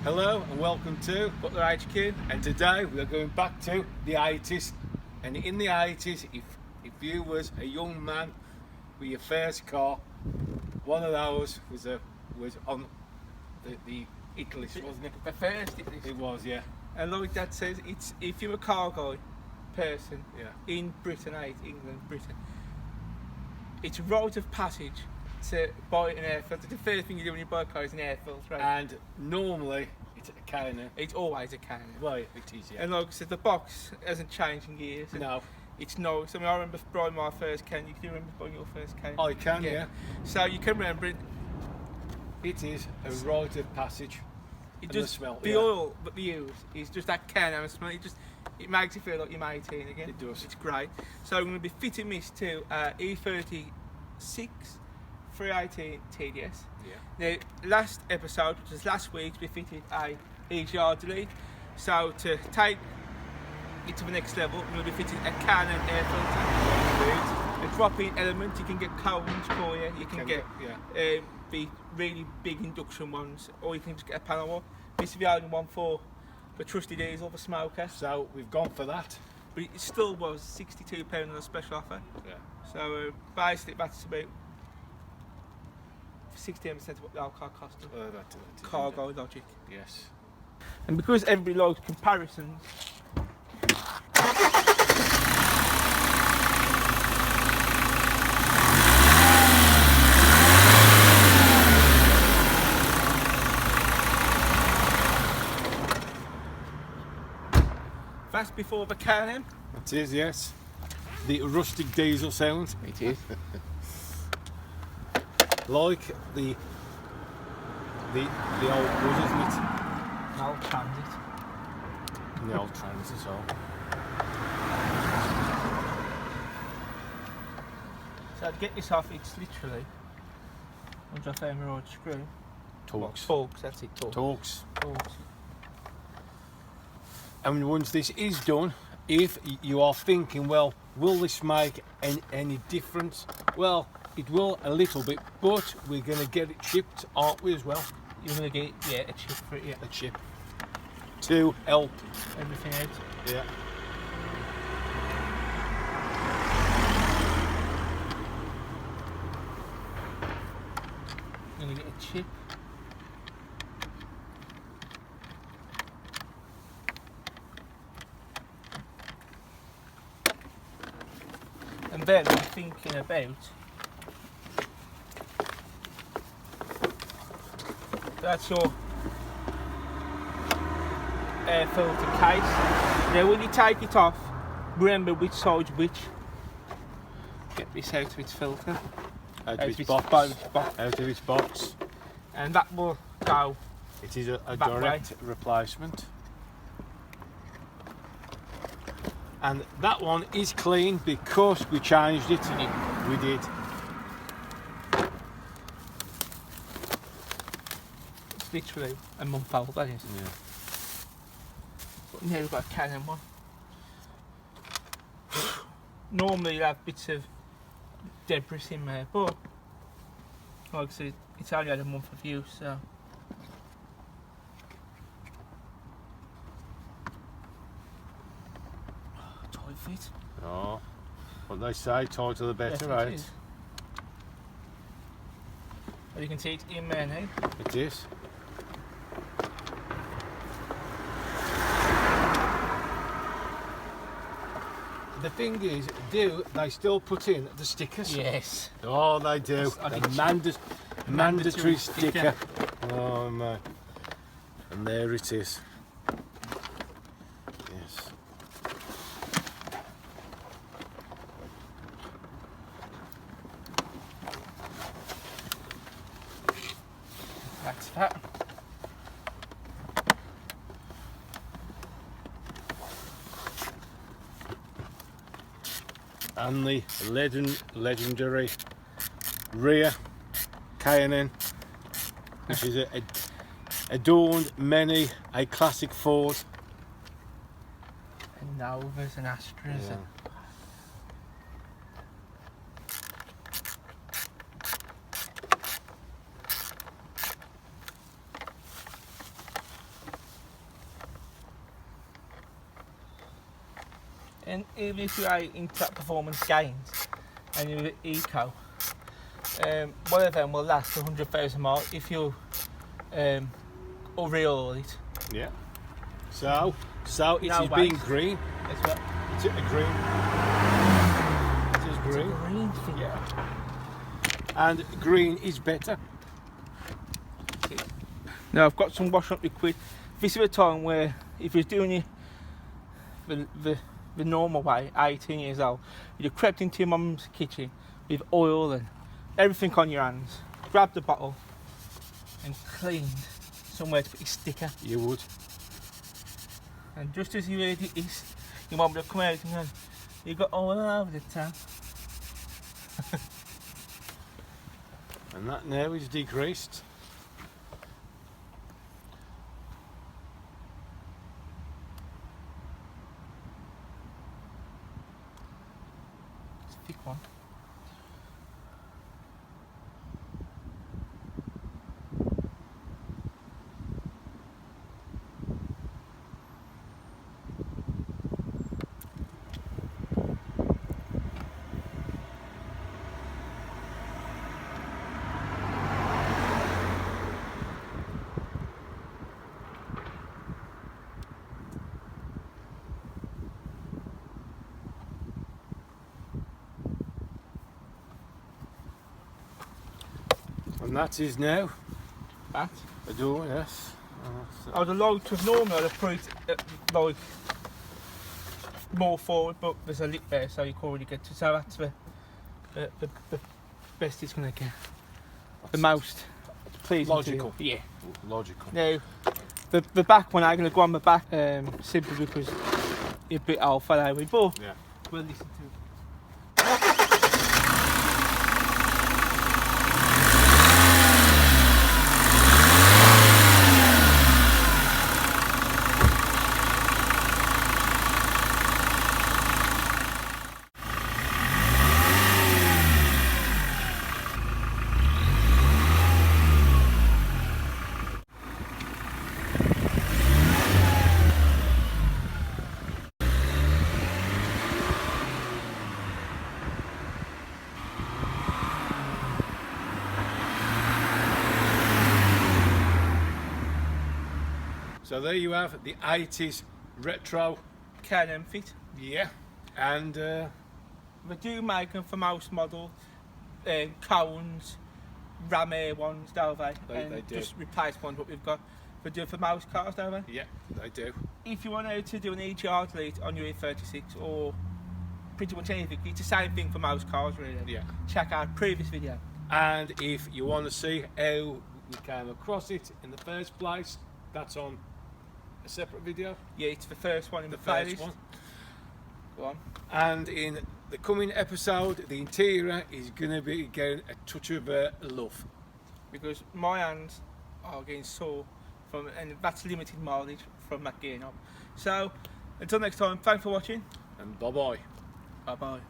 Hello and welcome to Butler.Head.Quarters, and today we are going back to the 80s. And in the 80s, if you was a young man with your first car, one of those was on the E36, wasn't it? the first E36. It was, yeah. And like Dad says, it's if you're a car guy person in Britain, England, Britain, it's a rite of passage to buy an air filter. The first thing you do when you buy a car is an air filter, right? And normally it's a K&N. It's always a K&N. Well, it is, yeah. And like I said, the box hasn't changed in years. No. It's nice. I mean, I remember buying my first K&N. You can remember buying your first K&N? I can, yeah. So you can remember it. It is a rite of passage. It And just the smell, oil that they use is just that K&N smell. It makes you feel like you're 18 again. It does. It's great. So I'm going to be fitting this to E36 318TDS. Yeah. Now, last episode, which was last week, we fitted a EGR delete. So to take it to the next level, we're going to be fitting a K&N air filter. A drop-in element. You can get cones for you. You can get the really big induction ones, or you can just get a panel one. This is the only one for the trusty diesel, the smoker. So we've gone for that. But it still was £62 on a special offer. Yeah. So basically that's about 16% of what the car cost. Cargo logic. Yes. And because everybody likes comparisons, that's before the K&N. It is, yes. The rustic diesel sound. It is. Like the old bus, isn't it? An old Transit. The old Transit, so. So to get this off, it's literally, once I found the right screw. Torx. Torx, that's it, Torx. Torx. And once this is done, if you are thinking, well, will this make any difference? Well, it will a little bit, but we're going to get it chipped, aren't we, as well? You're going to get a chip for it, yeah. A chip. To help everything out. Yeah. You're going to get a chip. And then I'm thinking about that's your air filter case. Now when you take it off, remember which side's which. Get this out of its filter. Out of its box. Out of its box. And that will go. It is a direct replacement. And that one is clean because we changed it. We did. It's literally a month old, that is. Yeah. But now we've got a K&N one. Normally you have bits of debris in there, but like I said, it's only had a month of use, so. Fit. Oh, what they say, tighter the better, yes, right? Well, you can see it's in there now. It is. The thing is, do they still put in the stickers? Yes. Oh, they do. The mandatory sticker. Oh, man. And there it is. Yes. That's that. And the legendary rear K&N, which is adorned many a classic Ford. And Novas and Astras. Yeah. And And even if you are into that performance gains and you're eco, one of them will last 100,000 miles if you overhaul it. Yeah. So it No is being waste. green. That's what. It's a green. It is green. Green thing. Yeah. And green is better. Now I've got some wash up liquid. This is a time where if you're doing it the normal way, 18 years old, you'd have crept into your mum's kitchen with oil and everything on your hands, grabbed the bottle and cleaned somewhere to put your sticker. You would. And just as you heard it is, your mum would have come out and gone, you got oil all over the town. And that now is decreased. It's a thick one. And that is now That. a door, yes. I would have liked to have normally I'd have put it like more forward, but there's a lip there so you can't really get to. So that's the best it's going to get. The most pleasing. Logical. To you. Yeah. Logical. Now, the back one I'm going to go on the back simply because you're a bit old fellow, but Yeah. we'll listen to it. So there you have the 80s retro. Can fit. Yeah. And We do make them for most model, cones, ram air ones, don't they? They do. Just replace ones what we've got. We do it for most cars, don't they? yeah, they do. If you want to do an EGR delete on your E36 or pretty much anything, it's the same thing for most cars really. Yeah. Check out previous video. And if you want to see how we came across it in the first place, that's on a separate video. Yeah, it's the first one in the First playlist. one. Go on. And in the coming episode, the interior is going to be getting a touch of love. Because my hands are getting sore from, and that's limited mileage from that gear knob. So, until next time, thanks for watching. And bye bye. Bye bye.